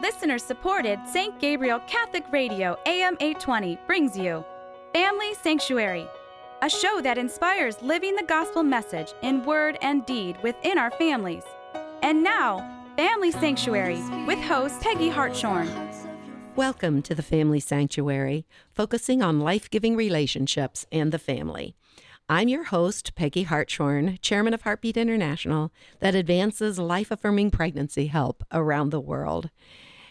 Listener-supported St. Gabriel Catholic Radio AM 820 brings you Family Sanctuary, a show that inspires living the gospel message in word and deed within our families. And now, Family Sanctuary with host Peggy Hartshorn. Welcome to the Family Sanctuary, focusing on life-giving relationships and the family. I'm your host, Peggy Hartshorn, chairman of Heartbeat International, that advances life-affirming pregnancy help around the world.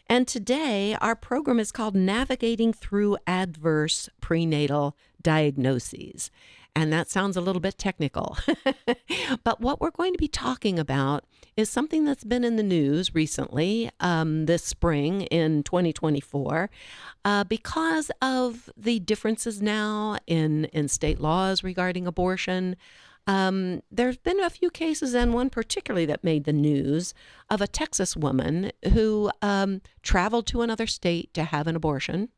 And today, our program is called Navigating Through Adverse Prenatal Diagnoses. And that sounds a little bit technical. But what we're going to be talking about is something that's been in the news recently, this spring in 2024, because of the differences now in state laws regarding abortion. There's been a few cases, and one particularly that made the news, of a Texas woman who traveled to another state to have an abortion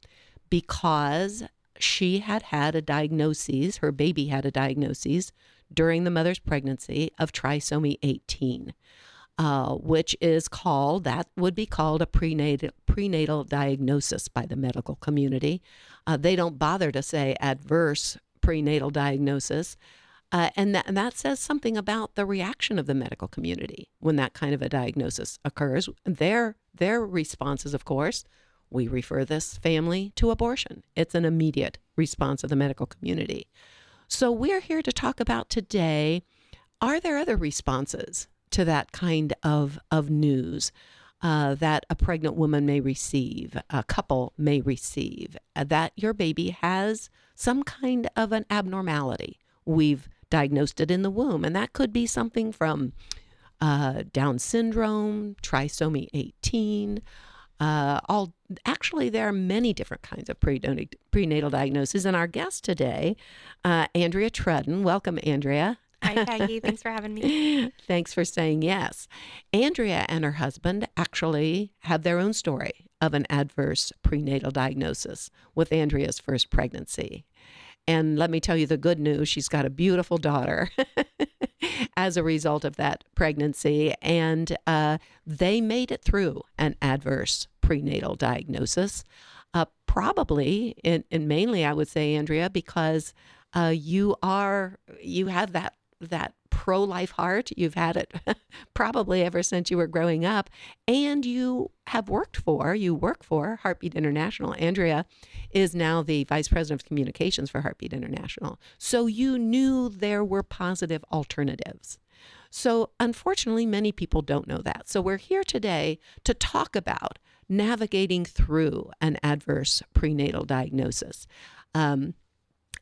because she had a diagnosis, her baby had a diagnosis during the mother's pregnancy of trisomy 18, which is called, that would be called a prenatal diagnosis by the medical community. They don't bother to say adverse prenatal diagnosis. And that says something about the reaction of the medical community when that kind of a diagnosis occurs. Their response is, of course, we refer this family to abortion. It's an immediate response of the medical community. So we're here to talk about today, are there other responses to that kind of news that a pregnant woman may receive, a couple may receive, that your baby has some kind of an abnormality? We've diagnosed it in the womb, and that could be something from Down syndrome, trisomy 18, actually, there are many different kinds of prenatal diagnoses. And our guest today, Andrea Trudden. Welcome, Andrea. Hi, Peggy. Thanks for having me. Thanks for saying yes. Andrea and her husband actually have their own story of an adverse prenatal diagnosis with Andrea's first pregnancy. And let me tell you the good news, she's got a beautiful daughter as a result of that pregnancy. And they made it through an adverse prenatal diagnosis, probably, and mainly I would say, Andrea, because you have that pro-life heart. You've had it probably ever since you were growing up, and you work for Heartbeat International. Andrea is now the Vice President of Communications for Heartbeat International. So you knew there were positive alternatives. So unfortunately, many people don't know that. So we're here today to talk about navigating through an adverse prenatal diagnosis.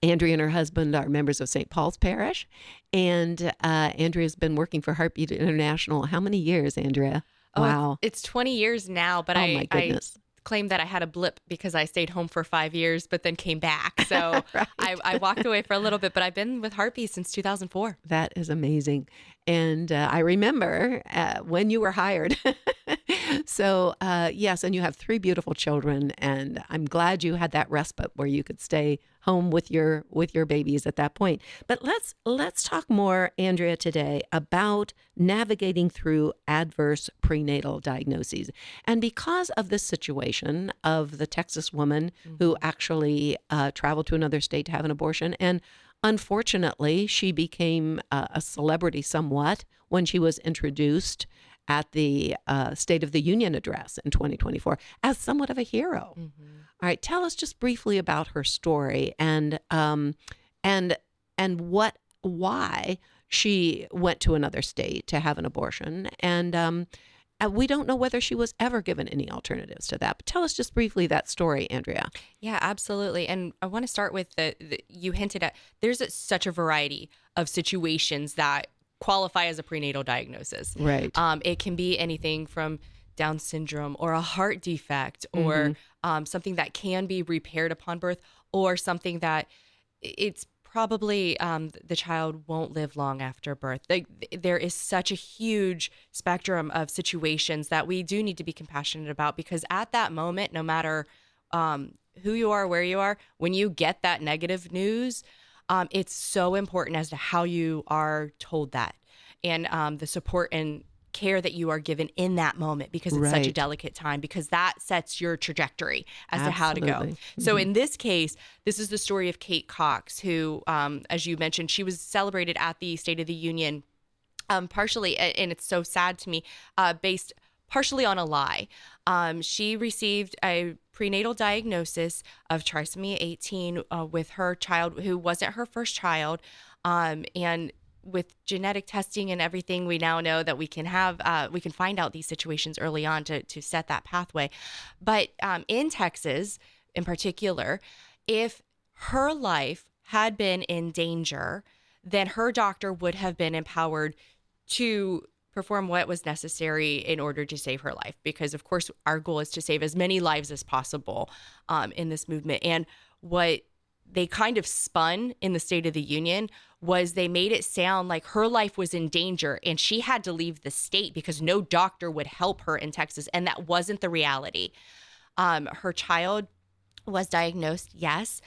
Andrea and her husband are members of St. Paul's Parish, and Andrea's been working for Heartbeat International. How many years, Andrea? Oh, wow. It's 20 years now, but my goodness. I claimed that I had a blip because I stayed home for 5 years, but then came back. So Right. I walked away for a little bit, but I've been with Heartbeat since 2004. That is amazing. And I remember when you were hired. So, yes, and you have 3 beautiful children, and I'm glad you had that respite where you could stay home with your babies at that point. But let's talk more, Andrea, today about navigating through adverse prenatal diagnoses. And because of this situation of the Texas woman who actually traveled to another state to have an abortion, and unfortunately, she became a celebrity somewhat when she was introduced at the State of the Union address in 2024 as somewhat of a hero. Mm-hmm. All right, tell us just briefly about her story and why she went to another state to have an abortion. And we don't know whether she was ever given any alternatives to that. But tell us just briefly that story, Andrea. Yeah, absolutely. And I want to start with you hinted at, there's such a variety of situations that qualify as a prenatal diagnosis. Right. It can be anything from Down syndrome or a heart defect or something that can be repaired upon birth, or something that it's probably the child won't live long after birth. There is such a huge spectrum of situations that we do need to be compassionate about, because at that moment, no matter who you are, where you are, when you get that negative news, it's so important as to how you are told that, and the support and care that you are given in that moment, because it's such a Right. delicate time, because that sets your trajectory as to how to go. Absolutely. So in this case, this is the story of Kate Cox, who, as you mentioned, she was celebrated at the State of the Union, partially, and it's so sad to me, based partially on a lie. She received a prenatal diagnosis of trisomy 18 with her child, who wasn't her first child. And with genetic testing and everything, we now know that we can find out these situations early on to set that pathway. But in Texas, in particular, if her life had been in danger, then her doctor would have been empowered to perform what was necessary in order to save her life. Because, of course, our goal is to save as many lives as possible in this movement. And what they kind of spun in the State of the Union was they made it sound like her life was in danger and she had to leave the state because no doctor would help her in Texas. And that wasn't the reality. Her child was diagnosed, yes.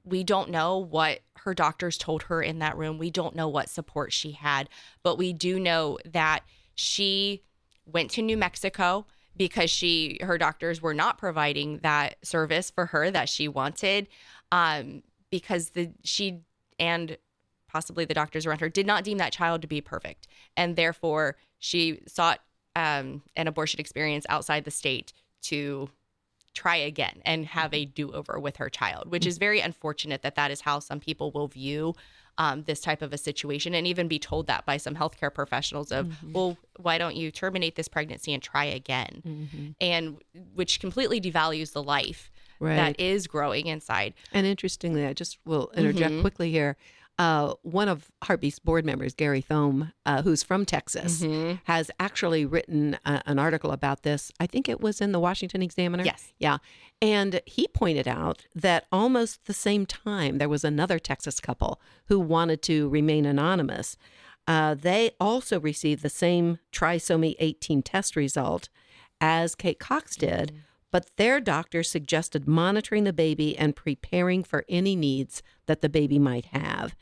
We don't know what her doctors told her in that room. We don't know what support she had, but we do know that she went to New Mexico because her doctors were not providing that service for her that she wanted, because she and possibly the doctors around her did not deem that child to be perfect. And therefore she sought an abortion experience outside the state to try again and have a do-over with her child, which is very unfortunate that is how some people will view this type of a situation, and even be told that by some healthcare professionals of, well, why don't you terminate this pregnancy and try again? And which completely devalues the life that is growing inside. And interestingly, I just will interject quickly here. One of Heartbeat's board members, Gary Thome, who's from Texas, has actually written an article about this. I think it was in the Washington Examiner. Yes. Yeah. And he pointed out that almost the same time, there was another Texas couple who wanted to remain anonymous. They also received the same trisomy 18 test result as Kate Cox did, but their doctor suggested monitoring the baby and preparing for any needs that the baby might have.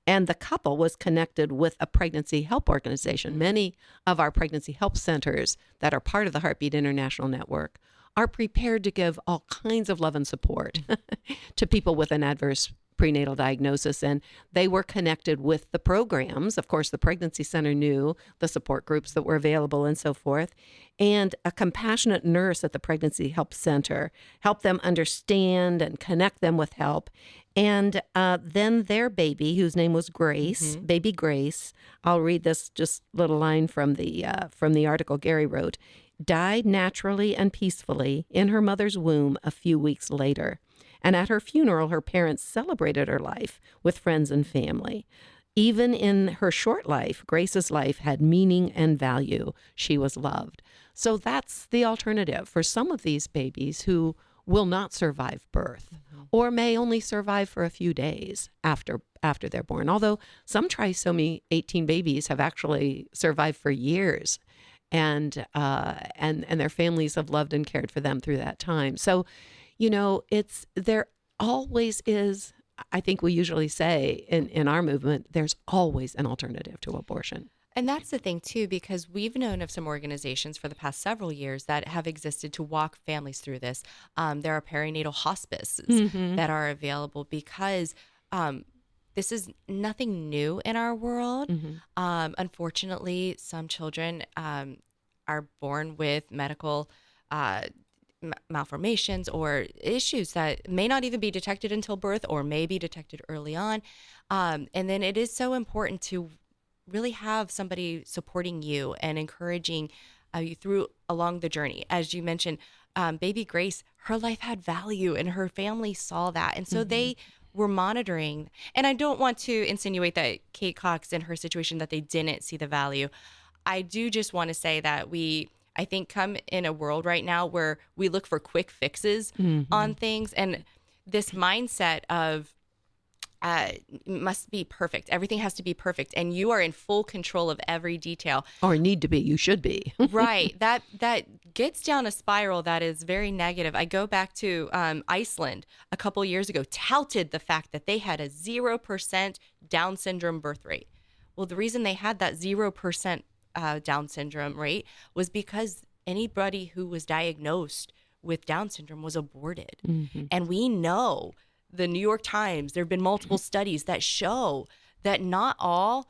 And the couple was connected with a pregnancy help organization. Many of our pregnancy help centers that are part of the Heartbeat International Network are prepared to give all kinds of love and support to people with an adverse prenatal diagnosis. And they were connected with the programs. Of course, the Pregnancy Center knew the support groups that were available and so forth. And a compassionate nurse at the Pregnancy Help Center helped them understand and connect them with help. And then their baby, whose name was Grace, baby Grace, I'll read this just little line from the article Gary wrote, died naturally and peacefully in her mother's womb a few weeks later. And at her funeral, her parents celebrated her life with friends and family. Even in her short life, Grace's life had meaning and value. She was loved. So that's the alternative for some of these babies who will not survive birth or may only survive for a few days after they're born. Although some trisomy 18 babies have actually survived for years, and their families have loved and cared for them through that time. So, there always is, I think we usually say in our movement, there's always an alternative to abortion. And that's the thing, too, because we've known of some organizations for the past several years that have existed to walk families through this. There are perinatal hospices that are available because this is nothing new in our world. Unfortunately, some children are born with medical malformations or issues that may not even be detected until birth or may be detected early on. And then it is so important to really have somebody supporting you and encouraging you through along the journey. As you mentioned, baby Grace, her life had value and her family saw that. And so they were monitoring. And I don't want to insinuate that Kate Cox in her situation that they didn't see the value. I do just want to say that I think come in a world right now where we look for quick fixes on things, and this mindset of must be perfect. Everything has to be perfect, and you are in full control of every detail. Or need to be. You should be. Right. That gets down a spiral that is very negative. I go back to Iceland a couple years ago, touted the fact that they had a 0% Down syndrome birth rate. Well, the reason they had that 0% Down syndrome rate was because anybody who was diagnosed with Down syndrome was aborted. And we know the New York Times, there have been multiple studies that show that not all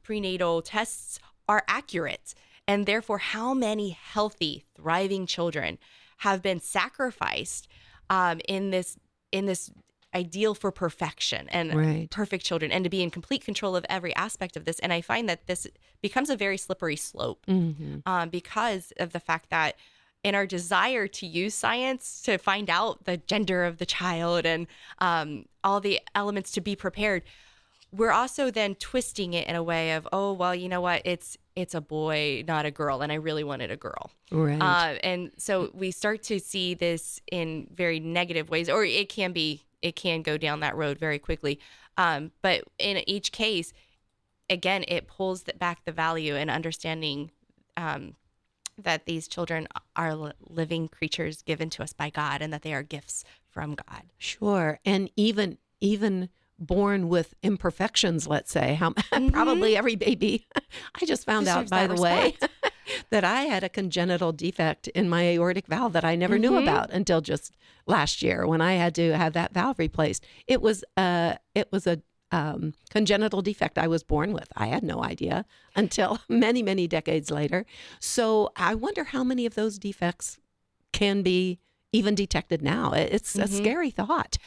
prenatal tests are accurate. And therefore, how many healthy, thriving children have been sacrificed in this ideal for perfection and perfect children, and to be in complete control of every aspect of this. And I find that this becomes a very slippery slope because of the fact that in our desire to use science to find out the gender of the child and all the elements to be prepared, we're also then twisting it in a way of, oh, well, you know what? It's a boy, not a girl. And I really wanted a girl. Right. And so we start to see this in very negative ways, or it can go down that road very quickly. But in each case, again, it pulls back the value and understanding that these children are living creatures given to us by God, and that they are gifts from God. Sure. And even born with imperfections, let's say, probably every baby. I just found out, by the way, that I had a congenital defect in my aortic valve that I never knew about until just last year when I had to have that valve replaced. It was a congenital defect I was born with. I had no idea until many, many decades later. So I wonder how many of those defects can be even detected now. It's a scary thought.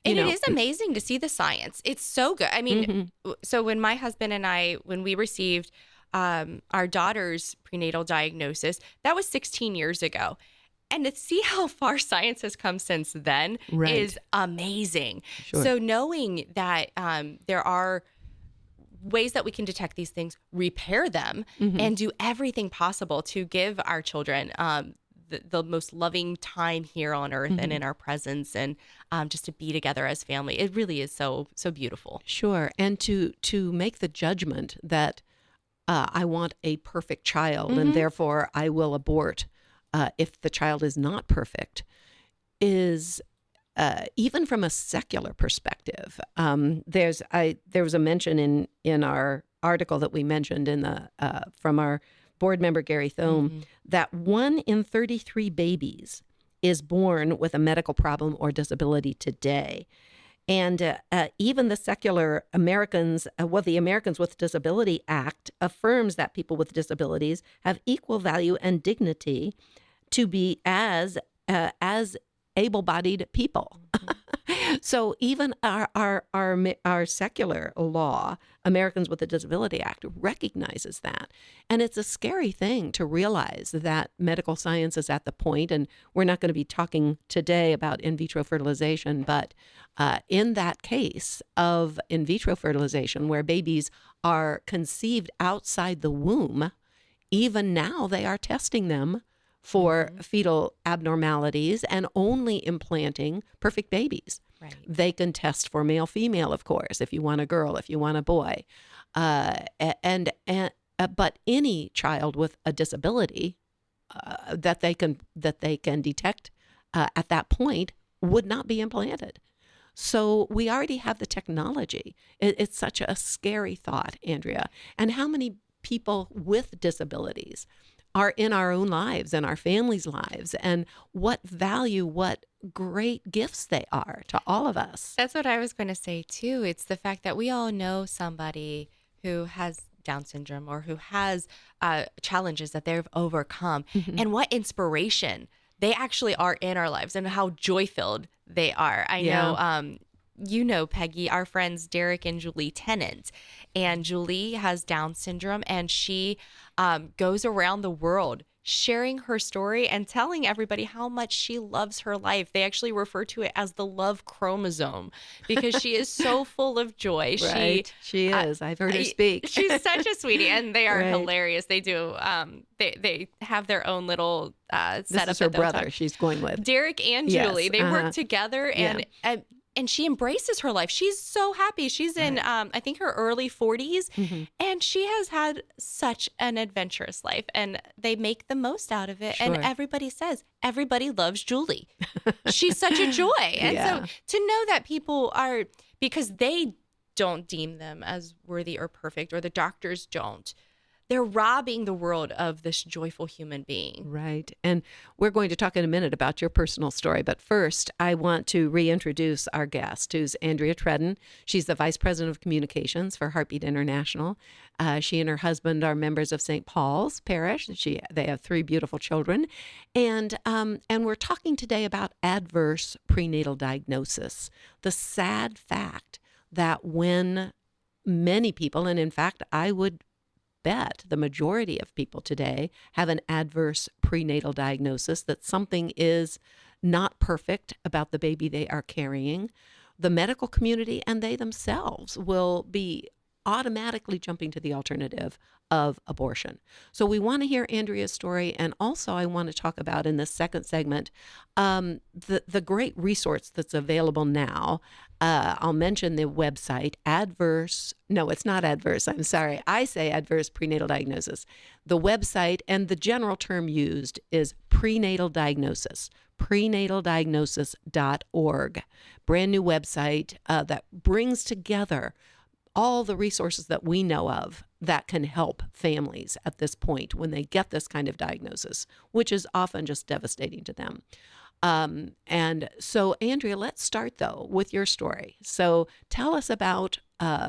And it is amazing to see the science. It's so good. I mean, so when my husband and I, when we received our daughter's prenatal diagnosis, that was 16 years ago. And to see how far science has come since then is amazing. Sure. So knowing that there are ways that we can detect these things, repair them, and do everything possible to give our children the most loving time here on earth and in our presence, and just to be together as family. It really is so beautiful. Sure. And to make the judgment that I want a perfect child and therefore I will abort if the child is not perfect is even from a secular perspective. There was a mention in our article that we mentioned in the from our board member Gary Thome that 1 in 33 babies is born with a medical problem or disability today. And even the secular Americans, the Americans with Disability Act affirms that people with disabilities have equal value and dignity to be as able-bodied people. So even our secular law, Americans with a Disability Act, recognizes that. And it's a scary thing to realize that medical science is at the point, and we're not going to be talking today about in vitro fertilization, but in that case of in vitro fertilization, where babies are conceived outside the womb, even now they are testing them for fetal abnormalities and only implanting perfect babies. Right. They can test for male, female, of course, if you want a girl, if you want a boy. But any child with a disability that they can detect at that point would not be implanted. So we already have the technology. It's such a scary thought, Andrea. And how many people with disabilities are in our own lives and our families' lives, and what value, what great gifts they are to all of us. That's what I was going to say too. It's the fact that we all know somebody who has Down syndrome or who has challenges that they've overcome, and what inspiration they actually are in our lives and how joy-filled they are. I know, Peggy, our friends Derek and Julie Tennant. And Julie has Down syndrome, and she goes around the world sharing her story and telling everybody how much she loves her life. They actually refer to it as the love chromosome because she is so full of joy. Right. She is. I've heard her speak. She's such a sweetie, and they are hilarious. They do. They have their own little setup. This is her brother she's going with. Derek and Julie. They work together, and she embraces her life. She's so happy. She's in, I think, her early 40s, and she has had such an adventurous life, and they make the most out of it. Sure. And everybody says, everybody loves Julie. She's such a joy. And so to know that people are, because they don't deem them as worthy or perfect, or the doctors don't, they're robbing the world of this joyful human being. Right. And we're going to talk in a minute about your personal story. But first, I want to reintroduce our guest, who's Andrea Trudden. She's the Vice President of Communications for Heartbeat International. She and her husband are members of St. Paul's Parish. They have 3 beautiful children. And we're talking today about adverse prenatal diagnosis, the sad fact that when many people, and in fact, I would bet the majority of people today have an adverse prenatal diagnosis, that something is not perfect about the baby they are carrying, the medical community and they themselves will be automatically jumping to the alternative of abortion. So we want to hear Andrea's story, and also I want to talk about in this second segment the great resource that's available now. I'll mention the website, it's not adverse, I'm sorry. I say adverse prenatal diagnosis. The website and the general term used is prenatal diagnosis, prenatadiagnosis.org. Brand new website that brings together all the resources that we know of that can help families at this point when they get this kind of diagnosis, which is often just devastating to them. And so, Andrea, let's start, though, with your story. So tell us about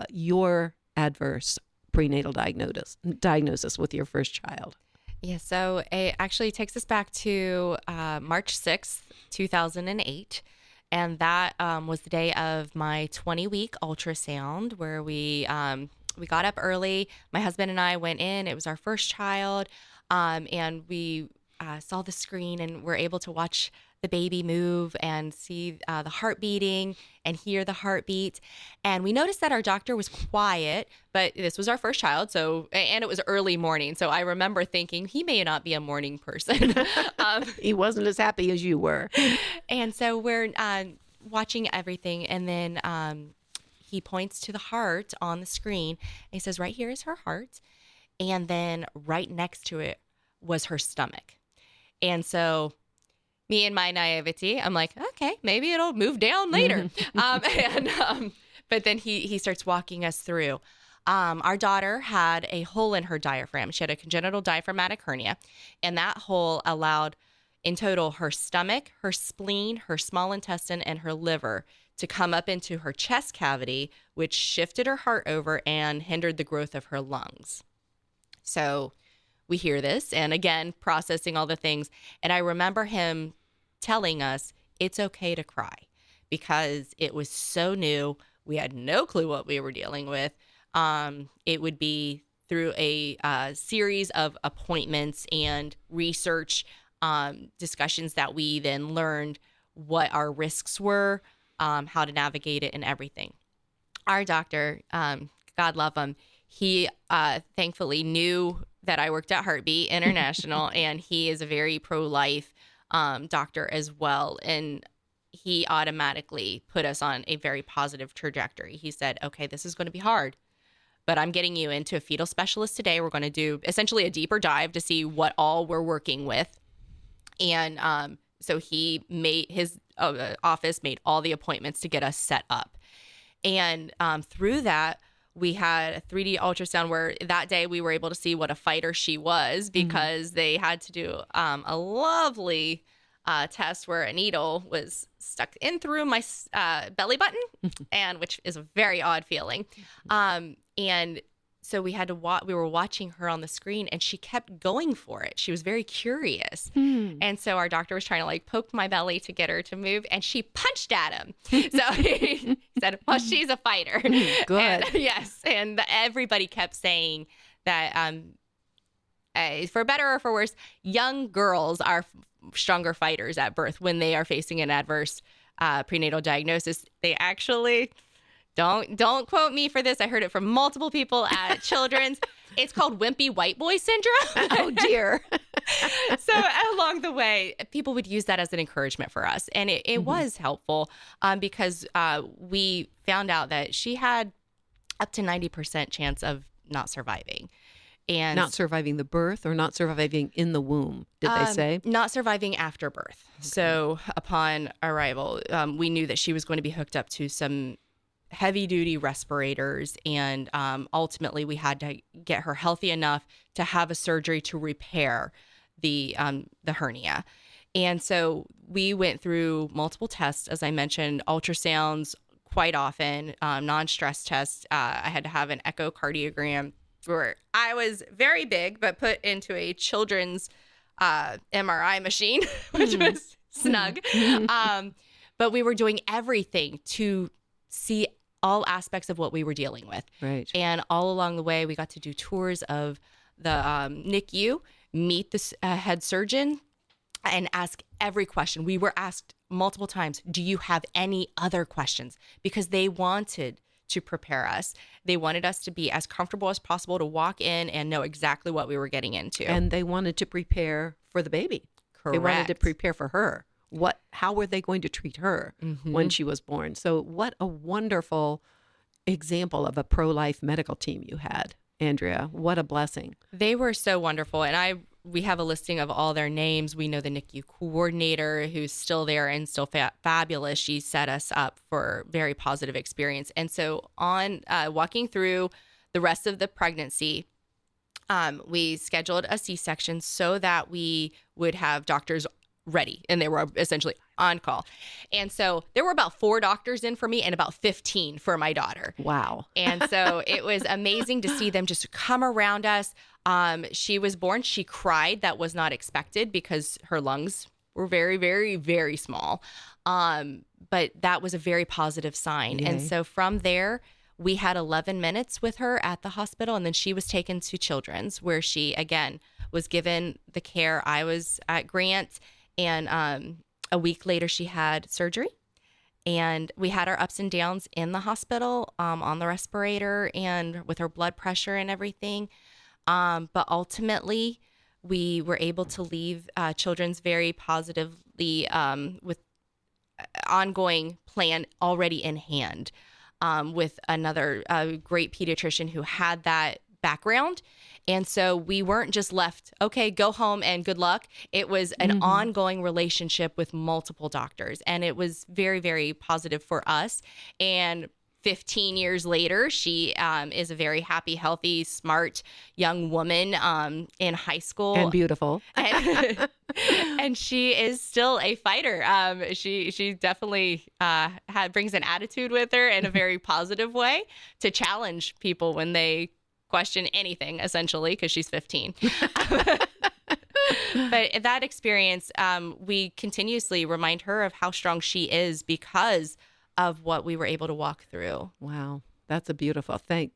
your adverse prenatal diagnosis with your first child. Yeah, so it actually takes us back to March 6th, 2008. And that was the day of my 20-week ultrasound, where we got up early. My husband and I went in. It was our first child. And we saw the screen and were able to watch the baby move and see the heart beating and hear the heartbeat. And we noticed that our doctor was quiet, but this was our first child. And it was early morning. So I remember thinking he may not be a morning person. He wasn't as happy as you were. And so we're watching everything. And then he points to the heart on the screen. And he says, right here is her heart. And then right next to it was her stomach. And so me and my naivety, I'm like, okay, maybe it'll move down later. But then he starts walking us through. Our daughter had a hole in her diaphragm. She had a congenital diaphragmatic hernia, and that hole allowed, in total, her stomach, her spleen, her small intestine, and her liver to come up into her chest cavity, which shifted her heart over and hindered the growth of her lungs. So we hear this, and again, processing all the things. And I remember him telling us it's okay to cry because it was so new. We had no clue what we were dealing with. It would be through a series of appointments and research discussions that we then learned what our risks were, how to navigate it, and everything. Our doctor, God love him, he thankfully knew that I worked at Heartbeat International, and he is a very pro-life doctor as well. And he automatically put us on a very positive trajectory. He said, okay, this is going to be hard, but I'm getting you into a fetal specialist today. We're going to do essentially a deeper dive to see what all we're working with. And so he made his office made all the appointments to get us set up. And through that, we had a 3D ultrasound where that day we were able to see what a fighter she was, because they had to do a lovely test where a needle was stuck in through my belly button, and which is a very odd feeling. And so we had to we were watching her on the screen, and she kept going for it. She was very curious. And so our doctor was trying to poke my belly to get her to move, and she punched at him. So he said, well, she's a fighter. Good. And, yes. And everybody kept saying that for better or for worse, young girls are stronger fighters at birth when they are facing an adverse prenatal diagnosis. They actually... Don't quote me for this. I heard it from multiple people at Children's. It's called wimpy white boy syndrome. Oh, dear. So along the way, people would use that as an encouragement for us. And it was helpful because we found out that she had up to 90% chance of not surviving. And not surviving the birth, or not surviving in the womb, did they say? Not surviving after birth. Okay. So upon arrival, we knew that she was going to be hooked up to some heavy duty respirators. And ultimately, we had to get her healthy enough to have a surgery to repair the hernia. And so we went through multiple tests, as I mentioned, ultrasounds quite often, non-stress tests. I had to have an echocardiogram where I was very big, but put into a children's MRI machine, which was snug. But we were doing everything to see all aspects of what we were dealing with. Right. And all along the way, we got to do tours of the NICU, meet the head surgeon, and ask every question. We were asked multiple times, do you have any other questions? Because they wanted to prepare us. They wanted us to be as comfortable as possible to walk in and know exactly what we were getting into. And they wanted to prepare for the baby. Correct. They wanted to prepare for her. How were they going to treat her when she was born? So what a wonderful example of a pro-life medical team you had, Andrea. What a blessing. They were so wonderful. And we have a listing of all their names. We know the NICU coordinator who's still there and still fabulous. She set us up for very positive experience. And so on walking through the rest of the pregnancy, we scheduled a C-section so that we would have doctors ready, and they were essentially on call. And so there were about 4 doctors in for me and about 15 for my daughter. Wow. And so it was amazing to see them just come around us. She was born, she cried. That was not expected because her lungs were very, very, very small. But that was a very positive sign. Yay. And so from there, we had 11 minutes with her at the hospital, and then she was taken to Children's, where she, again, was given the care. I was at Grant, and a week later, she had surgery. And we had our ups and downs in the hospital on the respirator and with her blood pressure and everything. But ultimately, we were able to leave Children's very positively with ongoing plan already in hand with another great pediatrician who had that background. And so we weren't just left, okay, go home and good luck. It was an ongoing relationship with multiple doctors. And it was very, very positive for us. And 15 years later, she is a very happy, healthy, smart young woman in high school. And beautiful. And she is still a fighter. She definitely brings an attitude with her in a very positive way to challenge people when they question anything, essentially, because she's 15. But that experience, we continuously remind her of how strong she is because of what we were able to walk through. Wow. That's a beautiful thing.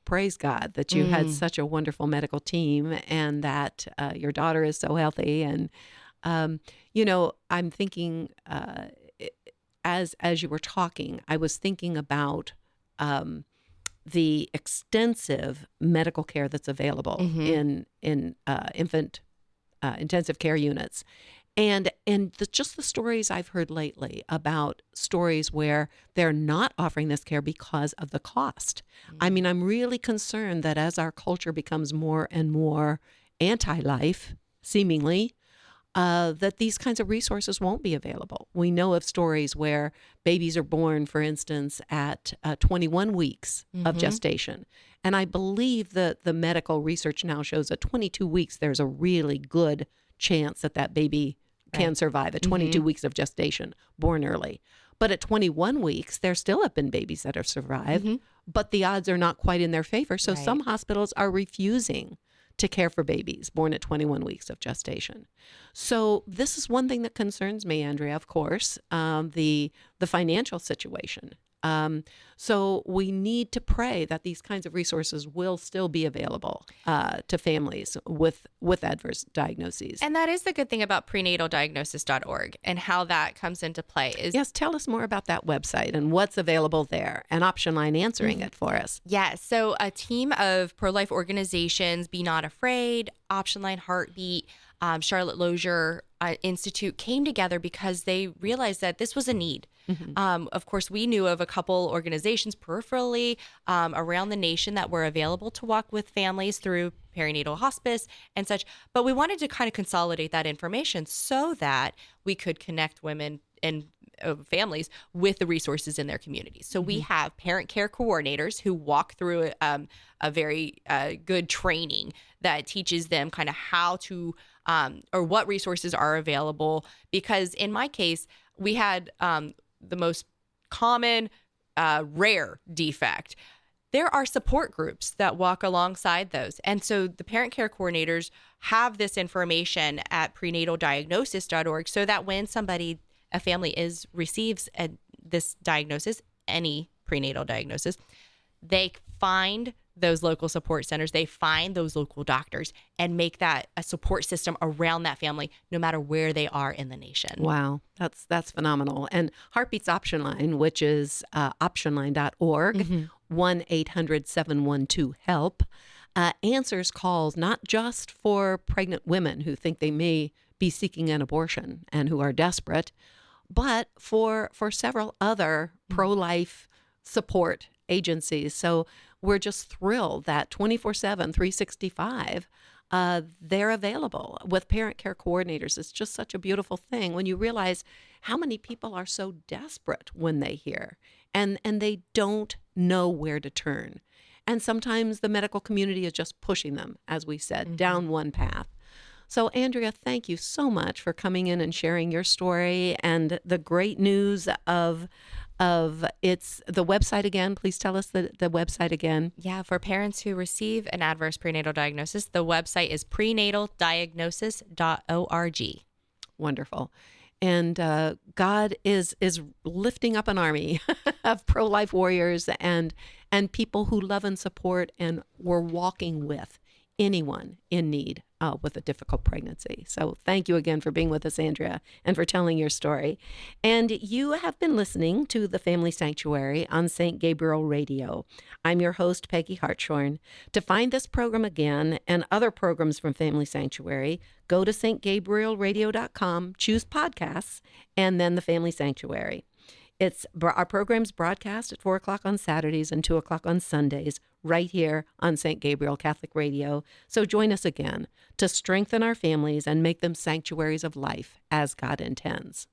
Praise God that you had such a wonderful medical team and that your daughter is so healthy. And, I'm thinking as you were talking, I was thinking about the extensive medical care that's available in infant intensive care units. And just the stories I've heard lately about stories where they're not offering this care because of the cost. I mean, I'm really concerned that as our culture becomes more and more anti-life, seemingly, that these kinds of resources won't be available. We know of stories where babies are born, for instance, at 21 weeks of gestation. And I believe that the medical research now shows at 22 weeks, there's a really good chance that baby can survive at 22 weeks of gestation, born early. But at 21 weeks, there still have been babies that have survived, but the odds are not quite in their favor. So some hospitals are refusing to care for babies born at 21 weeks of gestation. So this is one thing that concerns me, Andrea, of course, the financial situation. So we need to pray that these kinds of resources will still be available to families with adverse diagnoses. And that is the good thing about prenataldiagnosis.org and how that comes into play. Yes, tell us more about that website and what's available there, and Option Line answering it for us. Yes, so a team of pro-life organizations, Be Not Afraid, Option Line, Heartbeat, Charlotte Lozier Institute came together because they realized that this was a need. Of course, we knew of a couple organizations peripherally around the nation that were available to walk with families through perinatal hospice and such, but we wanted to kind of consolidate that information so that we could connect women and families with the resources in their communities. So we have parent care coordinators who walk through a very good training that teaches them kind of how to or what resources are available. Because in my case, we had the most common rare defect. There are support groups that walk alongside those. And so the parent care coordinators have this information at prenatalddiagnosis.org so that when a family receives this diagnosis, any prenatal diagnosis, they find those local support centers, they find those local doctors and make that a support system around that family, no matter where they are in the nation. Wow, that's phenomenal. And Heartbeat's Option Line, which is optionline.org, 1-800-712-HELP, answers calls not just for pregnant women who think they may be seeking an abortion and who are desperate, but for several other pro-life support agencies. So we're just thrilled that 24/7, 365, they're available with parent care coordinators. It's just such a beautiful thing when you realize how many people are so desperate when they hear and they don't know where to turn. And sometimes the medical community is just pushing them, as we said, down one path. So, Andrea, thank you so much for coming in and sharing your story and the great news of it's the website again. Please tell us the website again. Yeah, for parents who receive an adverse prenatal diagnosis, the website is prenatalddiagnosis.org. Wonderful. And God is lifting up an army of pro-life warriors and people who love and support and were walking with anyone in need with a difficult pregnancy. So thank you again for being with us, Andrea, and for telling your story. And you have been listening to The Family Sanctuary on St. Gabriel Radio. I'm your host, Peggy Hartshorn. To find this program again and other programs from Family Sanctuary, go to stgabrielradio.com, choose podcasts, and then The Family Sanctuary. Our program's broadcast at 4 o'clock on Saturdays and 2 o'clock on Sundays, right here on St. Gabriel Catholic Radio. So join us again to strengthen our families and make them sanctuaries of life as God intends.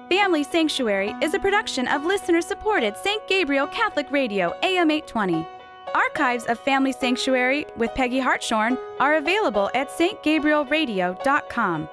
Family Sanctuary is a production of listener-supported St. Gabriel Catholic Radio, AM 820. Archives of Family Sanctuary with Peggy Hartshorn are available at stgabrielradio.com.